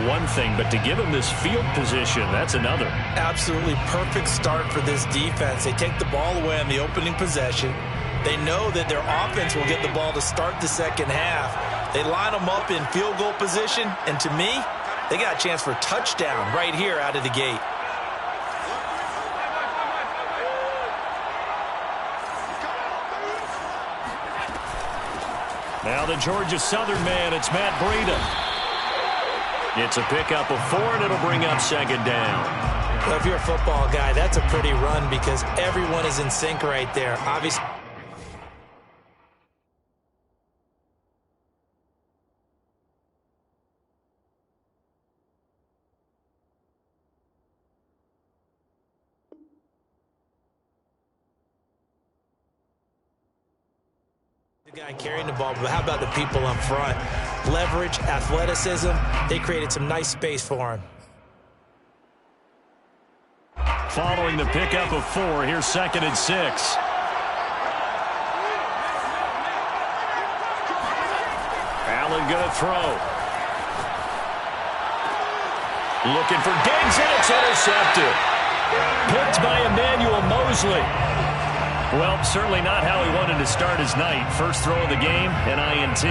one thing, but to give them this field position, that's another. Absolutely perfect start for this defense. They take the ball away on the opening possession. They know that their offense will get the ball to start the second half. They line them up in field goal position, and to me, they got a chance for a touchdown right here out of the gate. Now the Georgia Southern man, it's Matt Breida. It's a pickup of 4, and it'll bring up second down. Well, if you're a football guy, that's a pretty run because everyone is in sync right there. Obviously. The guy carrying the ball, but how about the people up front? Leverage, athleticism, they created some nice space for him. Following the pickup of 4, here's 2nd and 6. Allen gonna throw. Looking for Diggs, and it's intercepted. Picked by Emmanuel Mosley. Well, certainly not how he wanted to start his night. First throw of the game, an INT.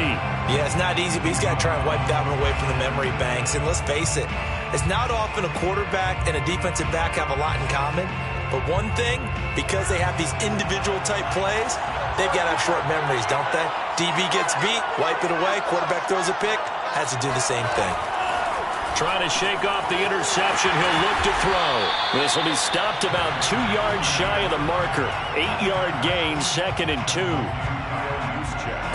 Yeah, it's not easy, but he's got to try and wipe that one away from the memory banks. And let's face it, it's not often a quarterback and a defensive back have a lot in common. But one thing, because they have these individual type plays, they've got to have short memories, don't they? DB gets beat, wipe it away, quarterback throws a pick, has to do the same thing. Trying to shake off the interception. He'll look to throw. This will be stopped about 2 yards shy of the marker. 8-yard gain, 2nd and 2.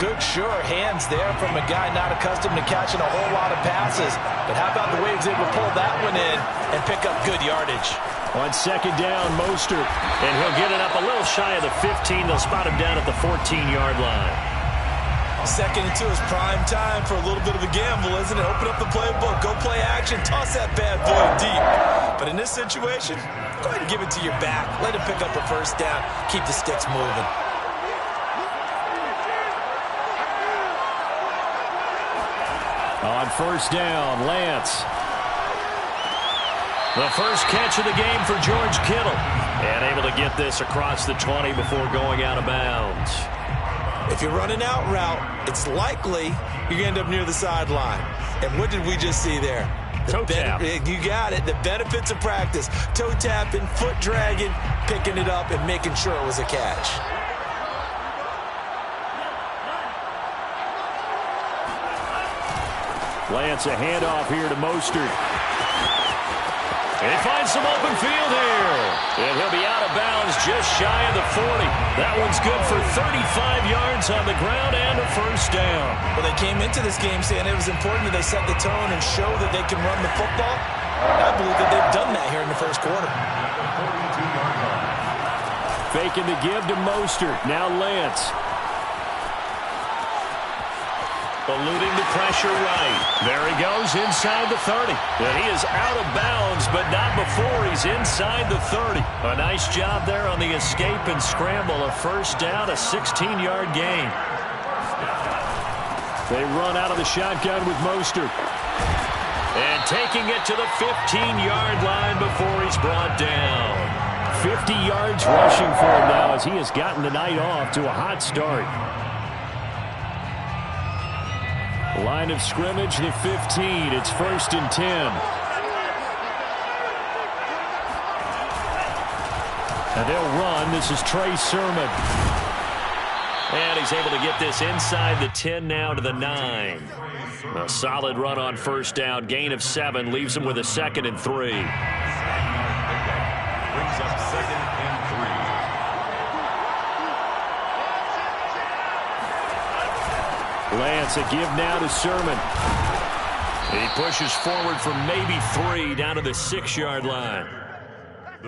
Good, sure hands there from a guy not accustomed to catching a whole lot of passes. But how about the way he was able to pull that one in and pick up good yardage? On second down, Mostert. And he'll get it up a little shy of the 15. They'll spot him down at the 14-yard line. 2nd and 2 is prime time for a little bit of a gamble, isn't it? Open up the playbook, go play action, toss that bad boy deep. But in this situation, go ahead and give it to your back. Let him pick up a first down. Keep the sticks moving. On first down, Lance. The first catch of the game for George Kittle. And able to get this across the 20 before going out of bounds. If you're running out route, it's likely you're going to end up near the sideline. And what did we just see there? Toe tap. You got it. The benefits of practice. Toe tapping, foot dragging, picking it up, and making sure it was a catch. Lance, a handoff here to Mostert. And he finds some open field here. And he'll be out of bounds just shy of the 40. That one's good for 35 yards on the ground and a first down. Well, they came into this game saying it was important that they set the tone and show that they can run the football. I believe that they've done that here in the first quarter. Faking the give to Mostert. Now Lance. Eluding the pressure right. There he goes inside the 30. And he is out of bounds, but not before he's inside the 30. A nice job there on the escape and scramble. A first down, a 16-yard gain. They run out of the shotgun with Mostert. And taking it to the 15-yard line before he's brought down. 50 yards rushing for him now as he has gotten the night off to a hot start. Line of scrimmage, the 15. It's 1st and 10. And they'll run. This is Trey Sermon. And he's able to get this inside the 10 now to the 9. A solid run on first down. Gain of 7. Leaves him with a 2nd and 3. Brings up 2nd and 3. Lance, a give now to Sermon. He pushes forward for maybe 3 down to the 6-yard line.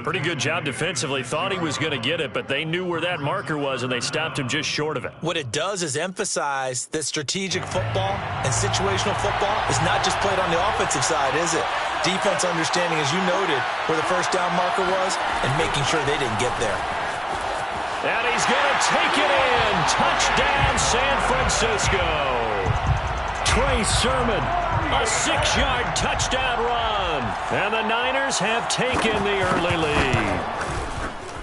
Pretty good job defensively. Thought he was going to get it, but they knew where that marker was, and they stopped him just short of it. What it does is emphasize that strategic football and situational football is not just played on the offensive side, is it? Defense understanding, as you noted, where the first down marker was and making sure they didn't get there. And he's going to take it in. Touchdown, San Francisco. Trey Sermon A 6-yard touchdown run. And the Niners have taken the early lead.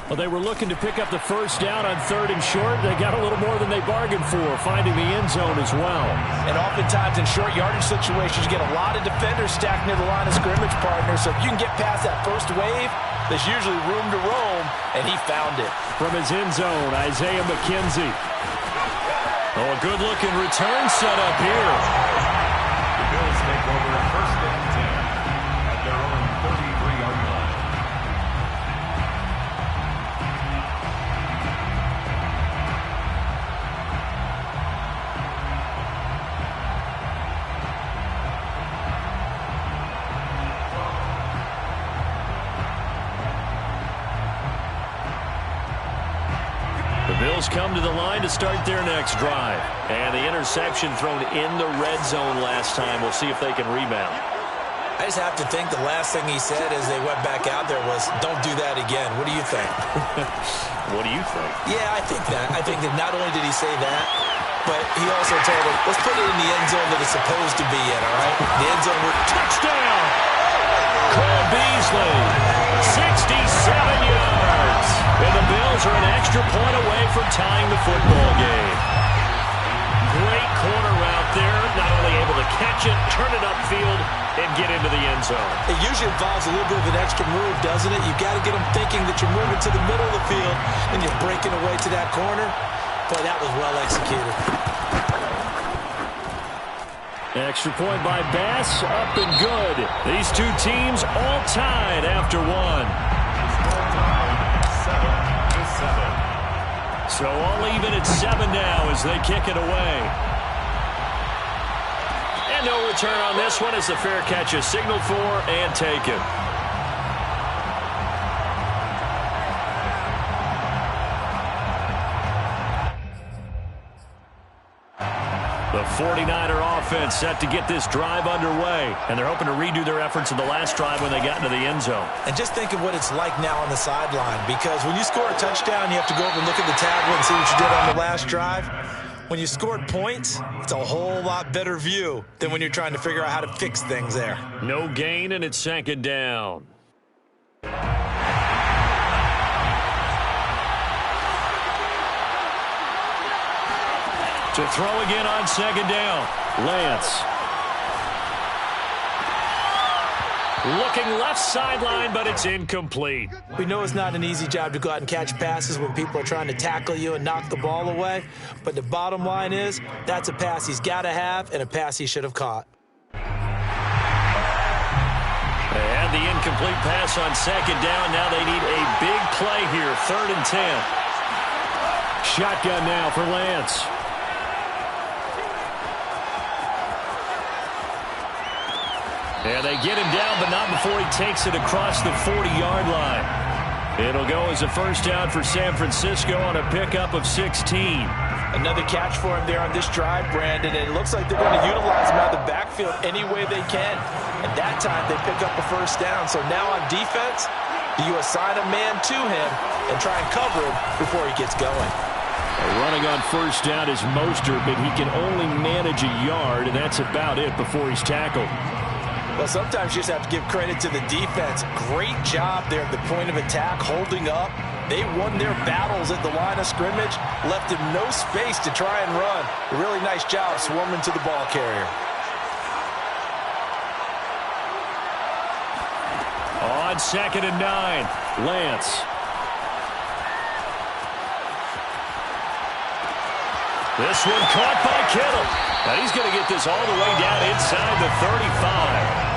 Well, they were looking to pick up the first down on 3rd and short. They got a little more than they bargained for, finding the end zone as well. And oftentimes in short yardage situations, you get a lot of defenders stacked near the line of scrimmage, partner. So if you can get past that first wave, there's usually room to roam, and he found it. From his end zone, Isaiah McKenzie. Oh, a good-looking return set up here. The Bills take over 1st and 10 at their own 33-yard line. Bills come to the line to start their next drive. And the interception thrown in the red zone last time. We'll see if they can rebound. I just have to think the last thing he said as they went back out there was, don't do that again. What do you think? What do you think? Yeah, I think that. I think that not only did he say that, but he also told him, let's put it in the end zone that it's supposed to be in, all right? The end zone where touchdown! Cole Beasley, 67 yards. And the Bills are an extra point away from tying the football game. Great corner route there. Not only able to catch it, turn it upfield, and get into the end zone. It usually involves a little bit of an extra move, doesn't it? You've got to get them thinking that you're moving to the middle of the field, and you're breaking away to that corner. Boy, that was well executed. Extra point by Bass, up and good. These two teams all tied after one. So all even at 7 now as they kick it away. And no return on this one as the fair catch is signaled for and taken. The 49er offense set to get this drive underway. And they're hoping to redo their efforts in the last drive when they got into the end zone. And just think of what it's like now on the sideline. Because when you score a touchdown, you have to go over and look at the tablet and see what you did on the last drive. When you scored points, it's a whole lot better view than when you're trying to figure out how to fix things there. No gain, and it's 2nd down. To throw again on 2nd down. Lance. Looking left sideline, but it's incomplete. We know it's not an easy job to go out and catch passes when people are trying to tackle you and knock the ball away. But the bottom line is, that's a pass he's got to have and a pass he should have caught. They had the incomplete pass on 2nd down. Now they need a big play here, 3rd and 10. Shotgun now for Lance. And they get him down, but not before he takes it across the 40-yard line. It'll go as a first down for San Francisco on a pickup of 16. Another catch for him there on this drive, Brandon, and it looks like they're going to utilize him out of the backfield any way they can. At that time, they pick up a first down. So now on defense, do you assign a man to him and try and cover him before he gets going? Running on first down is Mostert, but he can only manage a yard, and that's about it before he's tackled. Well, sometimes you just have to give credit to the defense. Great job there at the point of attack, holding up. They won their battles at the line of scrimmage, left him no space to try and run. A really nice job swarming to the ball carrier. On 2nd and 9, Lance. This one caught by Kittle. Now he's going to get this all the way down inside the 35.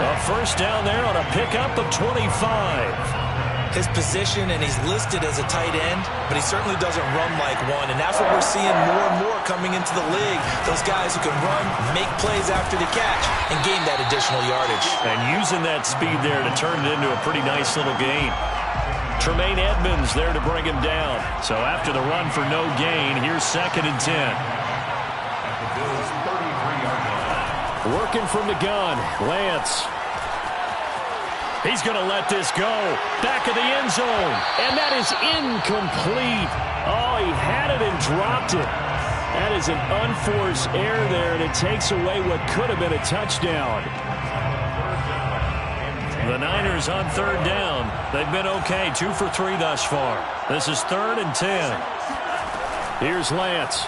A first down there on a pickup of 25. His position, and he's listed as a tight end, but he certainly doesn't run like one, and that's what we're seeing more and more coming into the league. Those guys who can run, make plays after the catch, and gain that additional yardage. And using that speed there to turn it into a pretty nice little gain. Tremaine Edmonds there to bring him down. So after the run for no gain, here's 2nd and 10. Working from the gun, Lance. He's going to let this go. Back of the end zone. And that is incomplete. Oh, he had it and dropped it. That is an unforced error there, and it takes away what could have been a touchdown. The Niners on third down. They've been okay, 2 for 3 thus far. This is 3rd and 10. Here's Lance.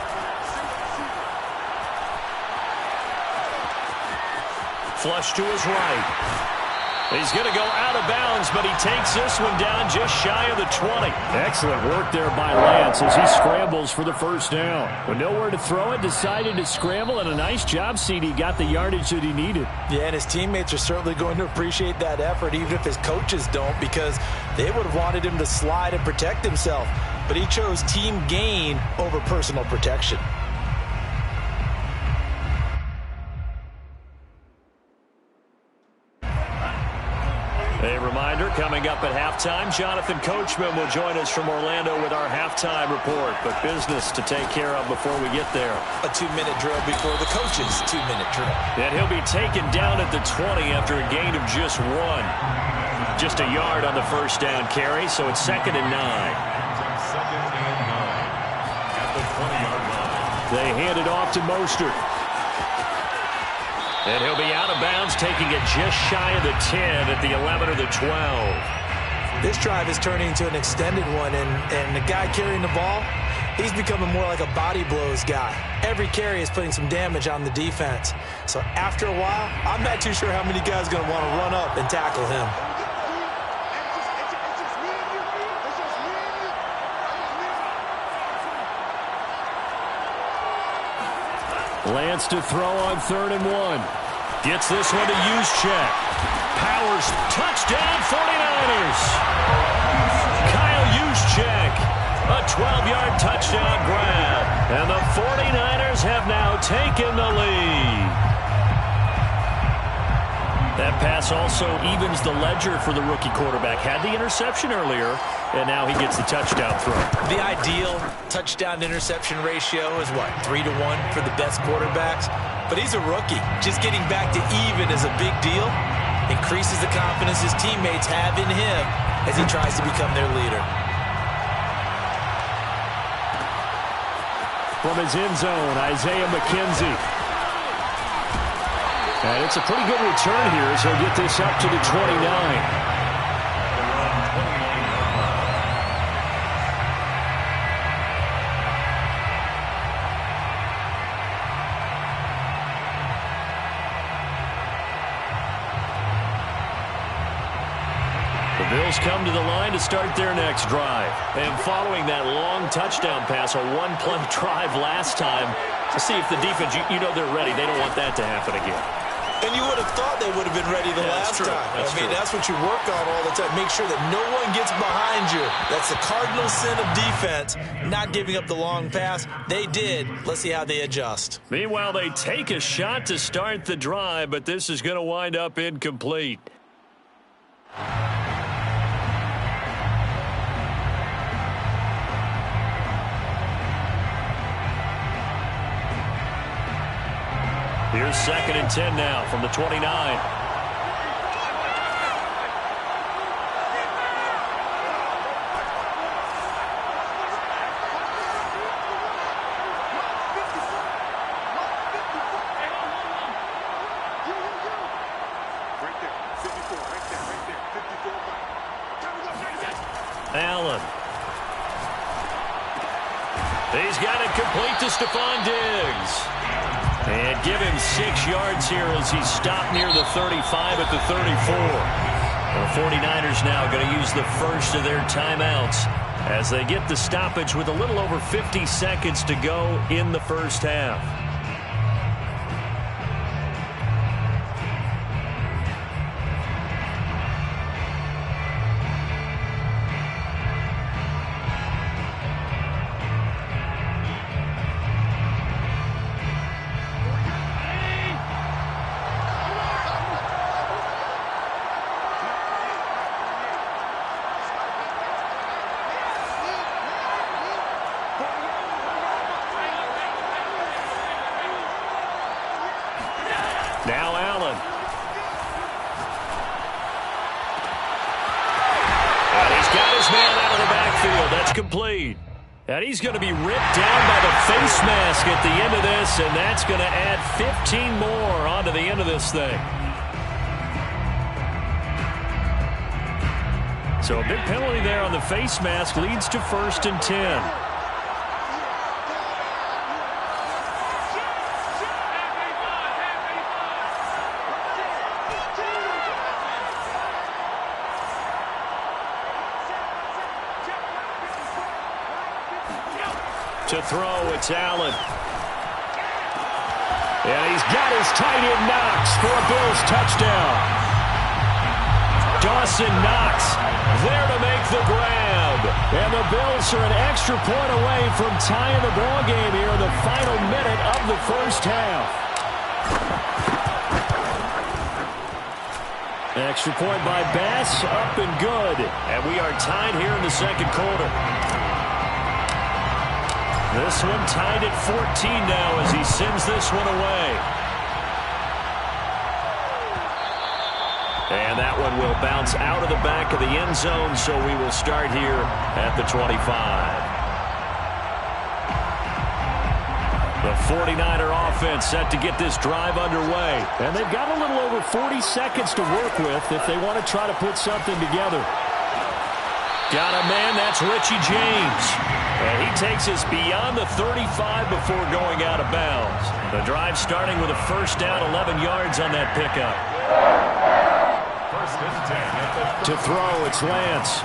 Flush to his right. He's going to go out of bounds, but he takes this one down just shy of the 20. Excellent work there by Lance as he scrambles for the first down. With nowhere to throw it, decided to scramble, and a nice job, CD. Got the yardage that he needed. Yeah, and his teammates are certainly going to appreciate that effort, even if his coaches don't, because they would have wanted him to slide and protect himself. But he chose team gain over personal protection. A reminder, coming up at halftime, Jonathan Coachman will join us from Orlando with our halftime report. But business to take care of before we get there. A 2-minute drill before the coach's 2-minute drill. And he'll be taken down at the 20 after a gain of just 1. Just a yard on the first down carry, so it's 2nd and 9. Second and 9 at the 20-yard line. They hand it off to Mostert. And he'll be out of bounds, taking it just shy of the 10 at the 11 or the 12. This drive is turning into an extended one, and the guy carrying the ball, he's becoming more like a body blows guy. Every carry is putting some damage on the defense. So after a while, I'm not too sure how many guys are going to want to run up and tackle him. Lance to throw on 3rd and 1. Gets this one to Juszczyk. Powers, touchdown 49ers. Kyle Juszczyk, a 12-yard touchdown grab. And the 49ers have now taken the lead. That pass also evens the ledger for the rookie quarterback. Had the interception earlier, and now he gets the touchdown throw. The ideal touchdown-interception ratio is, what, 3 to 1 for the best quarterbacks? But he's a rookie. Just getting back to even is a big deal. Increases the confidence his teammates have in him as he tries to become their leader. From his end zone, Isaiah McKenzie. And it's a pretty good return here as he'll get this up to the 29. The Bills come to the line to start their next drive. And following that long touchdown pass, a one-play drive last time, to see if the defense, you know they're ready. They don't want that to happen again. And you would have thought they would have been ready the last time. That's what you work on all the time. Make sure that no one gets behind you. That's the cardinal sin of defense, not giving up the long pass. They did. Let's see how they adjust. Meanwhile, they take a shot to start the drive, but this is going to wind up incomplete. Here's 2nd and 10 now from the 29. Allen. He's got it complete to Stephon Diggs. And give him 6 yards here as he's stopped near the 35 at the 34. The 49ers now going to use the first of their timeouts as they get the stoppage with a little over 50 seconds to go in the first half. Now Allen. And he's got his man out of the backfield. That's complete. And he's going to be ripped down by the face mask at the end of this, and that's going to add 15 more onto the end of this thing. So a big penalty there on the face mask leads to 1st and 10. To throw, it's Allen. And he's got his tight end Knox for a Bills touchdown. Dawson Knox there to make the grab. And the Bills are an extra point away from tying the ball game here in the final minute of the first half. Extra point by Bass, up and good. And we are tied here in the second quarter. This one tied at 14 now as he sends this one away. And that one will bounce out of the back of the end zone, so we will start here at the 25. The 49er offense set to get this drive underway. And they've got a little over 40 seconds to work with if they want to try to put something together. Got a man, that's Richie James. And he takes us beyond the 35 before going out of bounds. The drive starting with a first down, 11 yards on that pickup. To throw, it's Lance.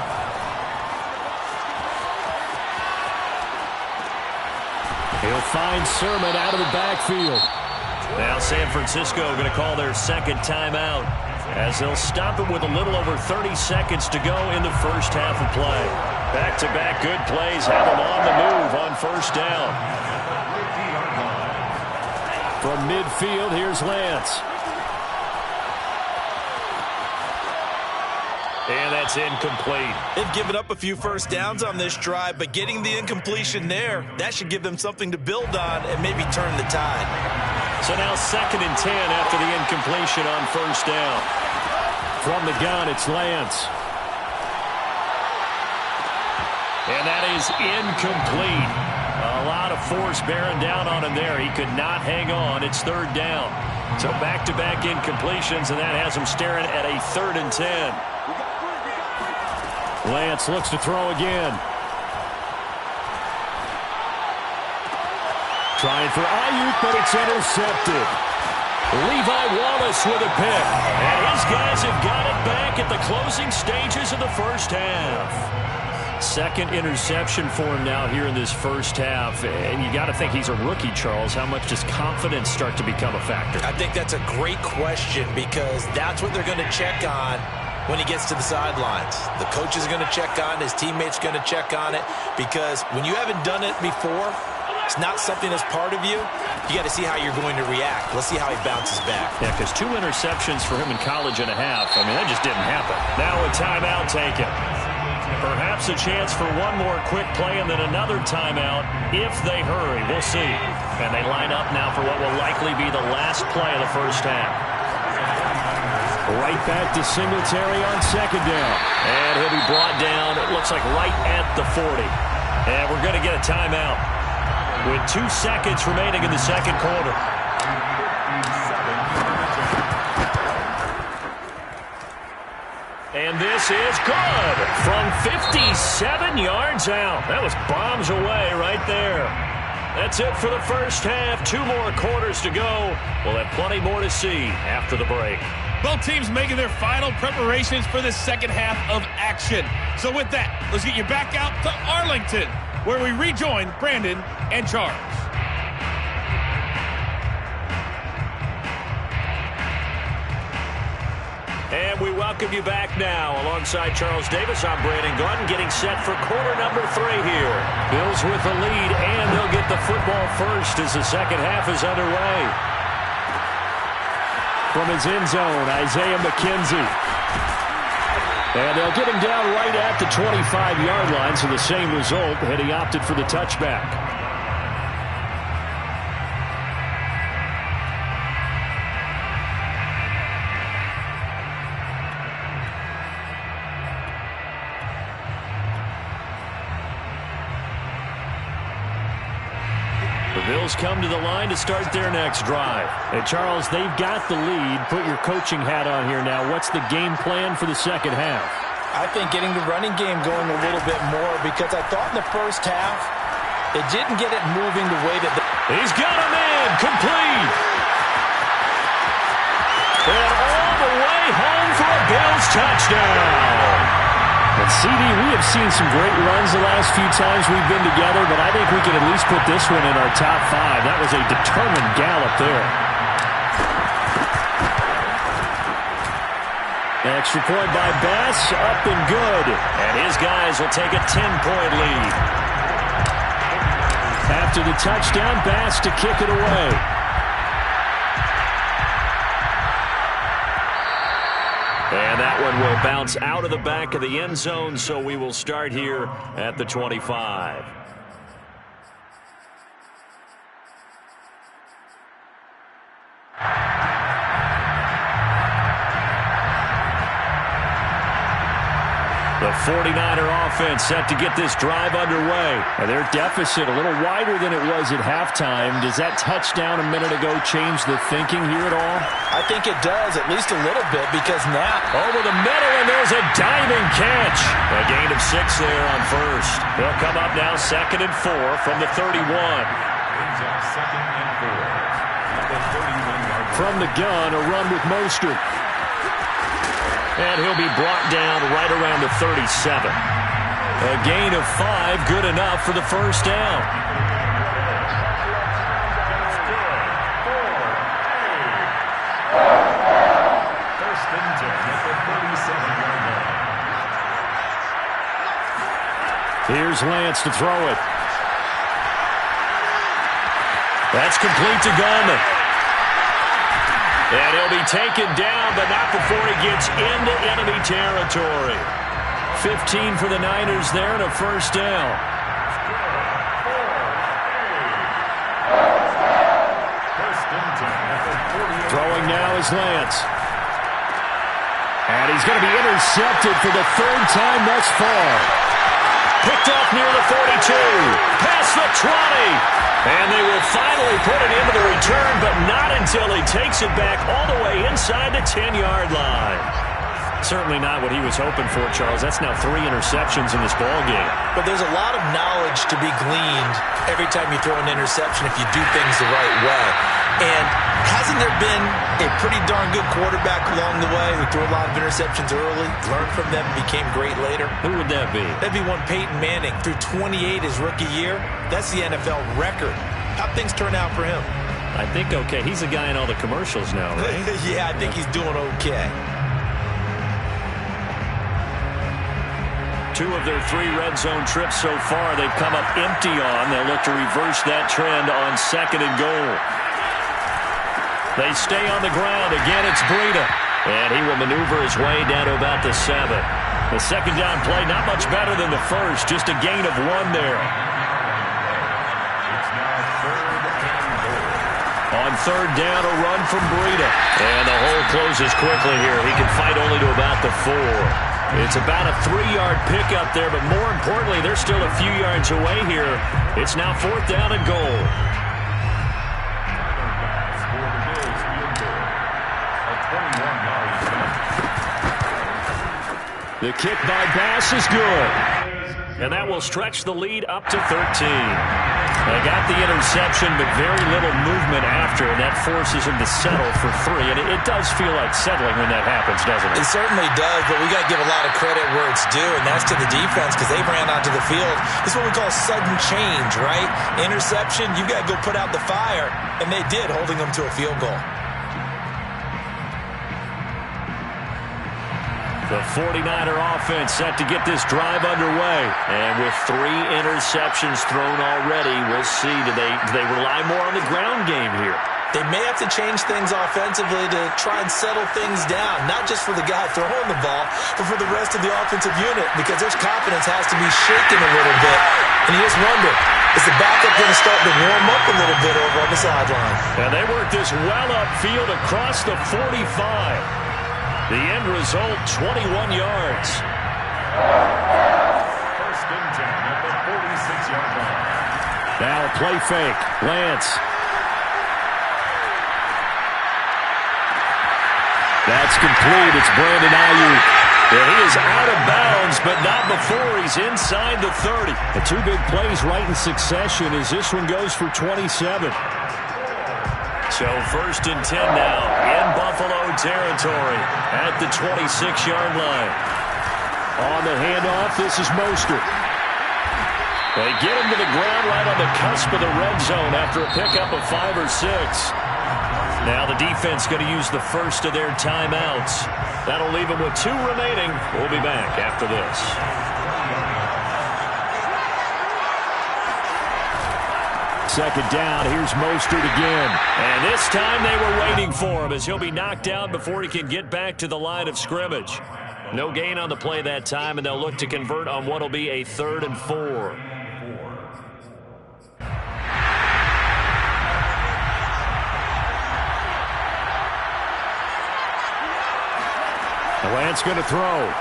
He'll find Sermon out of the backfield. Now San Francisco going to call their second timeout, as they'll stop it with a little over 30 seconds to go in the first half of play. Back-to-back good plays have them on the move on first down. From midfield, here's Lance. And that's incomplete. They've given up a few first downs on this drive, but getting the incompletion there, that should give them something to build on and maybe turn the tide. So now 2nd and 10 after the incompletion on first down. From the gun, it's Lance. And that is incomplete. A lot of force bearing down on him there. He could not hang on. It's 3rd down. So back-to-back incompletions, and that has him staring at a 3rd and 10. Lance looks to throw again. Trying for Ayuk, but it's intercepted. Levi Wallace with a pick. And his guys have got it back at the closing stages of the first half. 2nd interception for him now here in this first half. And you got to think he's a rookie, Charles. How much does confidence start to become a factor? I think that's a great question, because that's what they're going to check on when he gets to the sidelines. The coach is going to check on it. His teammates going to check on it, because when you haven't done it before, it's not something that's part of you. You got to see how you're going to react. Let's see how he bounces back. Yeah, because 2 interceptions for him in college and a half. I mean, that just didn't happen. Now a timeout taken. Perhaps a chance for one more quick play and then another timeout if they hurry. We'll see. And they line up now for what will likely be the last play of the first half. Right back to Singletary on 2nd down. And he'll be brought down, it looks like right at the 40. And we're going to get a timeout with 2 seconds remaining in the second quarter. And this is good from 57 yards out. That was bombs away right there. That's it for the first half. 2 more quarters to go. We'll have plenty more to see after the break. Both teams making their final preparations for the second half of action. So with that, let's get you back out to Arlington, where we rejoin Brandon and Charles. And we welcome you back now. Alongside Charles Davis, I'm Brandon Gordon, getting set for quarter number 3 here. Bills with the lead, and they'll get the football first as the second half is underway. From his end zone, Isaiah McKenzie. And they'll get him down right at the 25-yard line, so the same result, had he opted for the touchback. Bills come to the line to start their next drive. And Charles, they've got the lead. Put your coaching hat on here now. What's the game plan for the second half? I think getting the running game going a little bit more, because I thought in the first half it didn't get it moving the way that he's got a man complete. And all the way home for a Bills touchdown. And CD, we have seen some great runs the last few times we've been together, but I think we can at least put this one in our top 5. That was a determined gallop there. Extra point by Bass, up and good. And his guys will take a 10-point lead. After the touchdown, Bass to kick it away. And that one will bounce out of the back of the end zone, so we will start here at the 25. The 49er offense set to get this drive underway. And their deficit a little wider than it was at halftime. Does that touchdown a minute ago change the thinking here at all? I think it does, at least a little bit, because now over the middle, and there's a diving catch. A gain of 6 there on first. They'll come up now 2nd and 4 from the 31. Brings up 2nd and 4. The 31-yard from the gun, a run with Mostert. And he'll be brought down right around the 37. A gain of 5, good enough for the first down. First and 10 at the 37-yard line. Here's Lance to throw it. That's complete to Gallman. And he'll be taken down, but not before he gets into enemy territory. 15 for the Niners there and a first down. Throwing now is Lance. And he's going to be intercepted for the 3rd time thus far. Picked off near the 42. Past the 20. And they will finally put it into the return, but not until he takes it back all the way inside the 10-yard line. Certainly not what he was hoping for, Charles. That's now 3 interceptions in this ball game. But there's a lot of knowledge to be gleaned every time you throw an interception if you do things the right way. And hasn't there been a pretty darn good quarterback along the way who threw a lot of interceptions early, learned from them, and became great later? Who would that be? That'd be one Peyton Manning. Threw 28 his rookie year. That's the NFL record. How'd things turn out for him? I think okay. He's the guy in all the commercials now, right? Yeah, I think he's doing okay. 2 of their 3 red zone trips so far, they've come up empty on. They'll look to reverse that trend on 2nd and goal. They stay on the ground. Again, it's Breida. And he will maneuver his way down to about the 7. The second down play, not much better than the first. Just a gain of 1 there. It's now 3rd and goal. On 3rd down, a run from Breida. And the hole closes quickly here. He can fight only to about the 4. It's about a 3-yard pickup there, but more importantly, they're still a few yards away here. It's now 4th down and goal. The kick by Bass is good. And that will stretch the lead up to 13. They got the interception, but very little movement after, and that forces him to settle for 3. And it does feel like settling when that happens, doesn't it? It certainly does, but we got to give a lot of credit where it's due, and that's to the defense because they ran onto the field. It's what we call sudden change, right? Interception, you got to go put out the fire, and they did, holding them to a field goal. The 49er offense set to get this drive underway. And with 3 interceptions thrown already, we'll see. Do they rely more on the ground game here? They may have to change things offensively to try and settle things down, not just for the guy throwing the ball, but for the rest of the offensive unit, because their confidence has to be shaken a little bit. And you just wonder, is the backup going to start to warm up a little bit over on the sideline? And they work this well upfield across the 45. The end result, 21 yards. First and 10 at the 46-yard line. Now a play fake. Lance. That's complete. It's Brandon Ayuk. And he is out of bounds, but not before he's inside the 30. The two big plays right in succession as this one goes for 27. So 1st and 10 now in Buffalo territory at the 26-yard line. On the handoff, this is Mostert. They get him to the ground right on the cusp of the red zone after a pickup of 5 or 6. Now the defense going to use the first of their timeouts. That'll leave them with 2 remaining. We'll be back after this. Second down, here's Mostert again. And this time they were waiting for him as he'll be knocked down before he can get back to the line of scrimmage. No gain on the play that time, and they'll look to convert on what will be a 3rd and 4. Lance going to throw.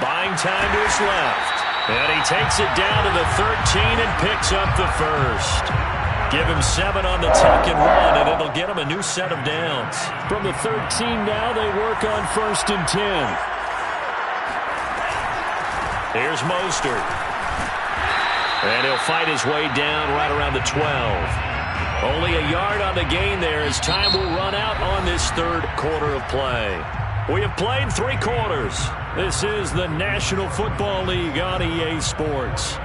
Buying time to his left. And he takes it down to the 13 and picks up the first. Give him 7 on the tuck and run, and it'll get him a new set of downs. From the 13 now, they work on 1st and 10. Here's Mostert. And he'll fight his way down right around the 12. Only a yard on the gain there as time will run out on this 3rd quarter of play. We have played 3 quarters. This is the National Football League on EA Sports.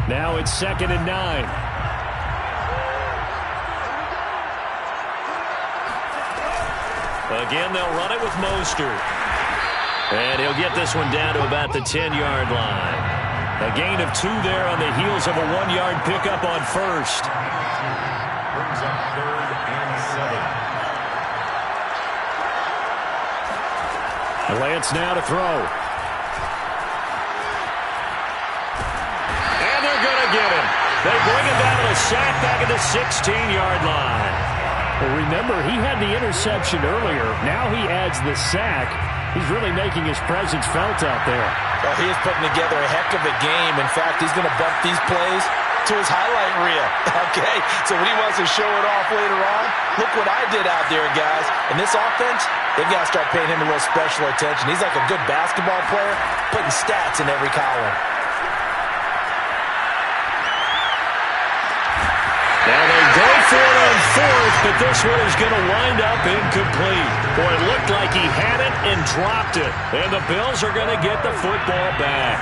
Now it's 2nd and 9. Again, they'll run it with Mostert. And he'll get this one down to about the 10-yard line. A gain of 2 there on the heels of a 1-yard pickup on 1st. Brings up 3rd and 7. Lance now to throw. And they're going to get him. They bring him down to the sack back at the 16-yard line. Well, remember, he had the interception earlier. Now he adds the sack. He's really making his presence felt out there. Well, he is putting together a heck of a game. In fact, he's going to bump these plays to his highlight reel. Okay, so when he wants to show it off later on, look what I did out there, guys. And this offense, they've got to start paying him a little special attention. He's like a good basketball player, putting stats in every column. Now they go for it on 4th, but this one is going to wind up incomplete. Boy, it looked like he had it and dropped it. And the Bills are going to get the football back.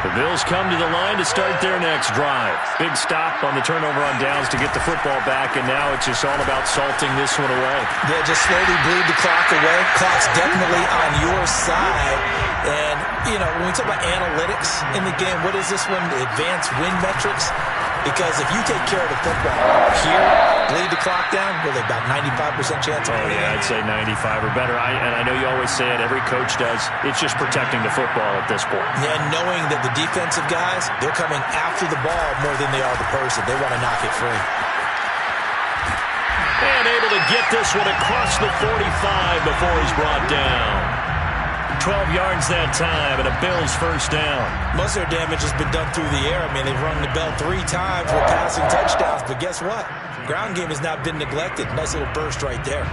The Bills come to the line to start their next drive. Big stop on the turnover on downs to get the football back, and now it's just all about salting this one away. Yeah, just slowly bleed the clock away. Clock's definitely on your side. And, you know, when we talk about analytics in the game, what is this one? The advanced win metrics? Because if you take care of the football here, bleed the clock down, really about 95% chance of winning. Yeah, I'd say 95 or better. And I know you always say it, every coach does. It's just protecting the football at this point. Yeah, knowing that the defensive guys, they're coming after the ball more than they are the person. They want to knock it free. And able to get this one across the 45 before he's brought down. 12 yards that time, and a Bills first down. Most of their damage has been done through the air. I mean, they've rung the bell 3 times with passing touchdowns, but guess what? Ground game has not been neglected. Nice little burst right there.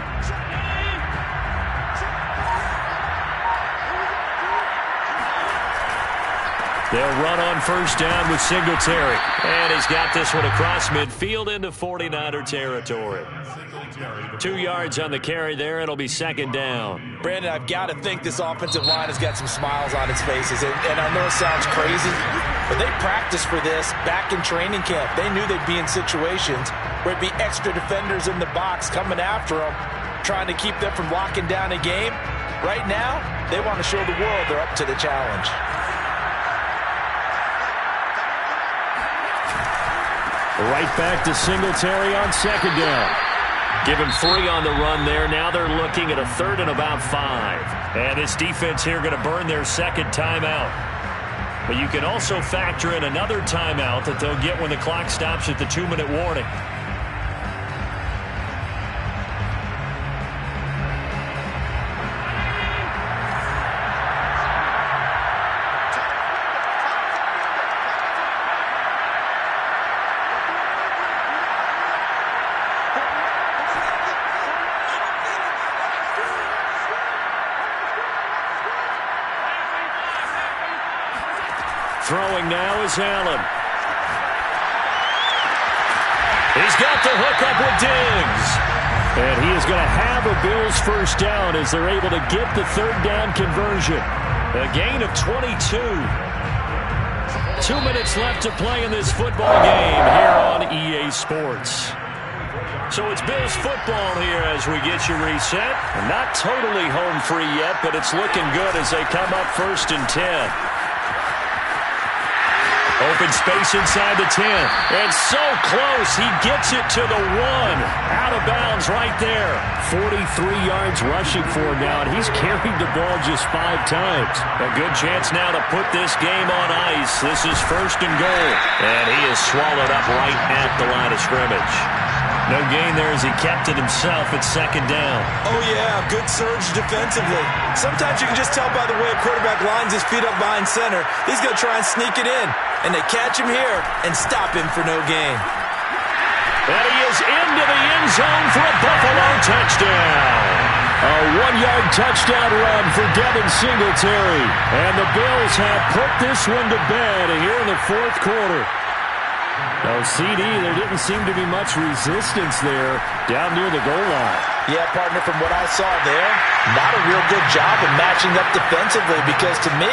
They'll run on first down with Singletary. And he's got this one across midfield into 49er territory. 2 yards on the carry there. It'll be second down. Brandon, I've got to think this offensive line has got some smiles on its faces. And I know it sounds crazy, but they practiced for this back in training camp. They knew they'd be in situations where it'd be extra defenders in the box coming after them, trying to keep them from locking down a game. Right now, they want to show the world they're up to the challenge. Right back to Singletary on second down. Give him 3 on the run there. Now they're looking at a 3rd and about 5. And this defense here going to burn their second timeout. But you can also factor in another timeout that they'll get when the clock stops at the 2-minute warning. now is Allen. He's got the hookup with Diggs. And he is going to have a Bills first down as they're able to get the third down conversion. A gain of 22. 2 minutes left to play in this football game here on EA Sports. So it's Bills football here as we get you reset. Not totally home free yet, but it's looking good as they come up 1st and 10. Open space inside the 10. And so close. He gets it to the 1. Out of bounds right there. 43 yards rushing for him now, and he's carried the ball just 5 times. A good chance now to put this game on ice. This is 1st and goal. And he is swallowed up right at the line of scrimmage. No gain there as he kept it himself at 2nd down. Oh, yeah, good surge defensively. Sometimes you can just tell by the way a quarterback lines his feet up behind center. He's going to try and sneak it in. And they catch him here and stop him for no gain. And he is into the end zone for a Buffalo touchdown. A 1-yard touchdown run for Devin Singletary. And the Bills have put this one to bed here in the 4th quarter. No, CD, there didn't seem to be much resistance there down near the goal line. Yeah, partner, from what I saw there, not a real good job of matching up defensively because to me,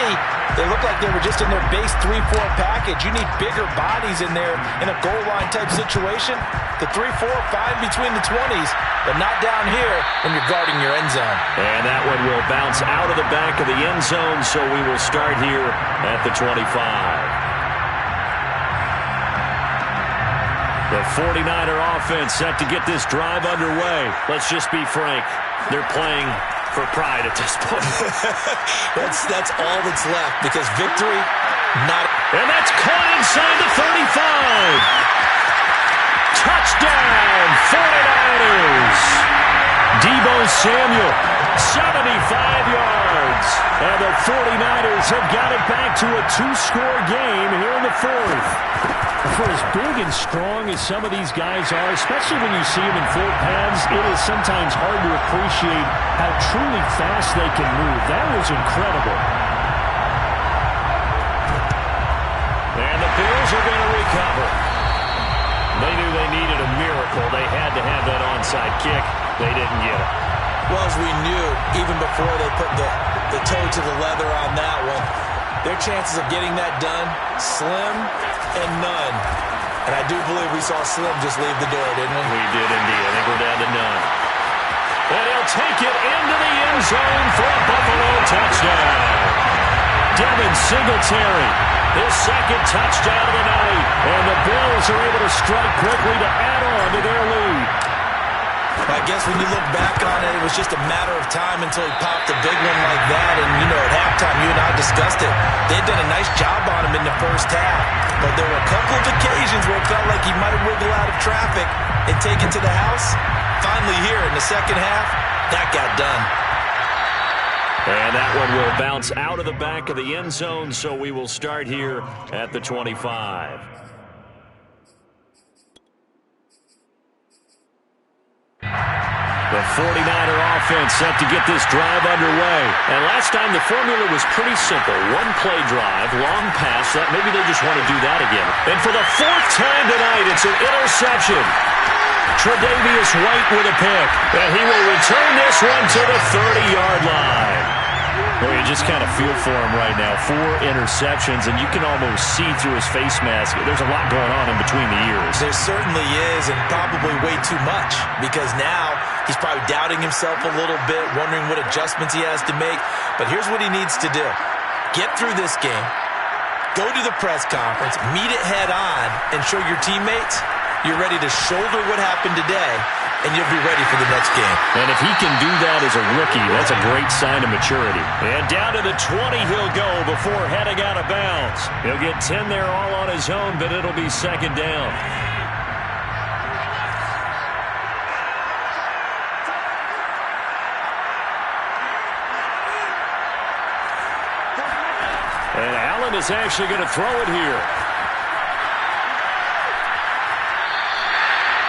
they look like they were just in their base 3-4 package. You need bigger bodies in there in a goal line type situation. The 3-4, fine between the 20s, but not down here when you're guarding your end zone. And that one will bounce out of the back of the end zone, so we will start here at the 25. The 49er offense set to get this drive underway. Let's just be frank. They're playing for pride at this point. that's all that's left because victory, not... And that's caught inside the 35. Touchdown, 49ers. Deebo Samuel, 75 yards. And the 49ers have got it back to a 2-score game here in the 4th. For as big and strong as some of these guys are, especially when you see them in full pads, it is sometimes hard to appreciate how truly fast they can move. That was incredible. And the Bills are going to recover. They knew they needed a miracle. They had to have that onside kick. They didn't get it. Well, as we knew, even before they put the toe to the leather on that one, their chances of getting that done, slim and none. And I do believe we saw Slim just leave the door, didn't we? We did indeed. I think we're down to none. And he'll take it into the end zone for a Buffalo touchdown. Devin Singletary, his 2nd touchdown of the night. And the Bills are able to strike quickly to add on to their lead. I guess when you look back on it, it was just a matter of time until he popped a big one like that. And, you know, at halftime, you and I discussed it. They'd done a nice job on him in the first half. But there were a couple of occasions where it felt like he might have wiggled out of traffic and taken to the house. Finally here in the second half, that got done. And that one will bounce out of the back of the end zone, so we will start here at the 25. The 49er offense set to get this drive underway. And last time the formula was pretty simple. 1-play drive, long pass. That maybe they just want to do that again. And for the 4th time tonight, it's an interception. Tre'Davious White with a pick. And he will return this one to the 30-yard line. Well, you just kind of feel for him right now. 4 interceptions, and you can almost see through his face mask. There's a lot going on in between the ears. There certainly is, and probably way too much, because now he's probably doubting himself a little bit, wondering what adjustments he has to make. But here's what he needs to do. Get through this game, go to the press conference, meet it head on, and show your teammates you're ready to shoulder what happened today, and you'll be ready for the next game. And if he can do that as a rookie, that's a great sign of maturity. And down to the 20 he'll go before heading out of bounds. He'll get 10 there all on his own, but it'll be 2nd down. And Allen is actually going to throw it here.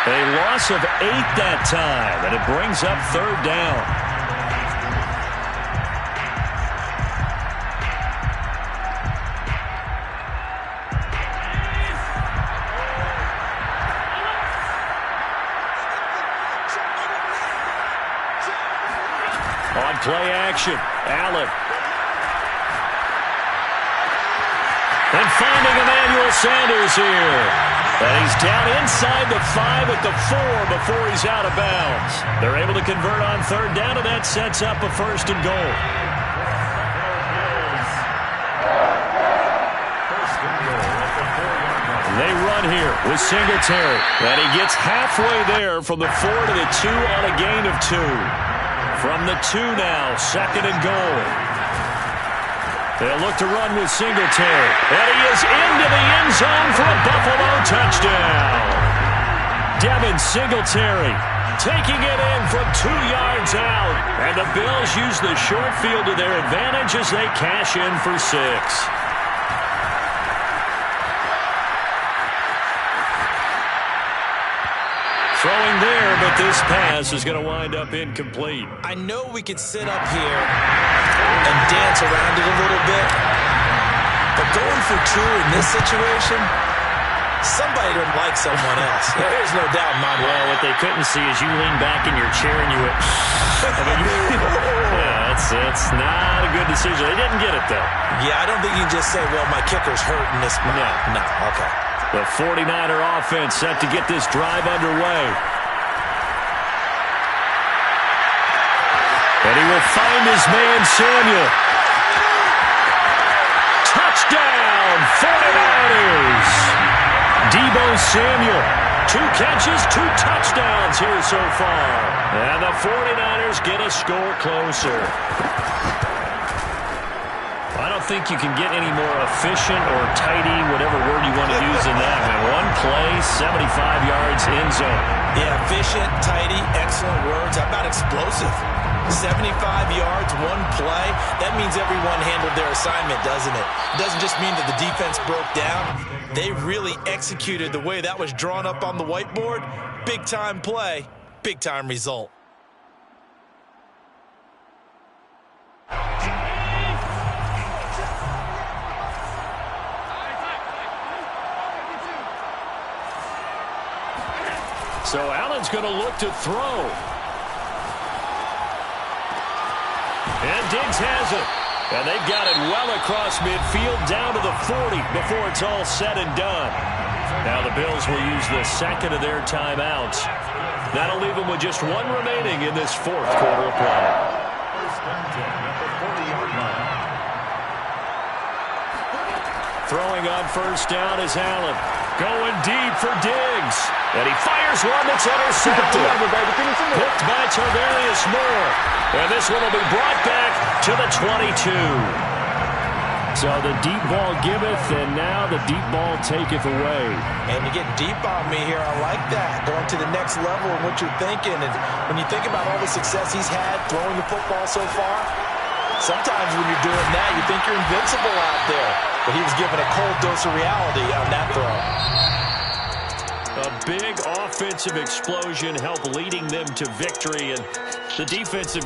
A loss of 8 that time, and it brings up 3rd down. play action. Allen. And finding Emmanuel Sanders here. And he's down inside the 5 at the 4 before he's out of bounds. They're able to convert on third down, and that sets up a 1st and goal. They run here with Singletary. And he gets halfway there from the 4 to the 2 on a gain of 2. From the 2 now, 2nd and goal. They'll look to run with Singletary. And he is into the end zone for a Buffalo touchdown. Devin Singletary taking it in from 2 yards out. And the Bills use the short field to their advantage as they cash in for 6. Throwing there, but this pass is going to wind up incomplete. I know we could sit up here and dance around it a little bit, but going for 2 in this situation, somebody doesn't like someone else. There's no doubt in my mind. Well, what they couldn't see is you lean back in your chair and you went, yeah, it's not a good decision. They didn't get it, though. Yeah, I don't think you can just say, well, my kicker's hurt in this spot. No, okay. The 49er offense set to get this drive underway. And he will find his man, Samuel. Touchdown, 49ers. Deebo Samuel, 2 catches, 2 touchdowns here so far. And the 49ers get a score closer. I don't think you can get any more efficient or tidy, whatever word you want to use in that. One play, 75 yards, end zone. Yeah, efficient, tidy, excellent words. How about explosive? 75 yards, 1 play. That means everyone handled their assignment, doesn't it? It doesn't just mean that the defense broke down. They really executed the way that was drawn up on the whiteboard. Big-time play, big-time result. So Allen's going to look to throw. And Diggs has it. And they've got it well across midfield down to the 40 before it's all said and done. Now the Bills will use the 2nd of their timeouts. That'll leave them with just 1 remaining in this 4th quarter of play. Throwing on 1st down is Allen. Going deep for Diggs. And he fires one that's intercepted. Picked by Tarvarius Moore. And this one will be brought back to the 22. So the deep ball giveth, and now the deep ball taketh away. And you get deep on me here. I like that. Going to the next level of what you're thinking. And when you think about all the success he's had throwing the football so far, sometimes when you're doing that, you think you're invincible out there. But he was given a cold dose of reality on that throw. A big offensive explosion helped leading them to victory, and the defensive guys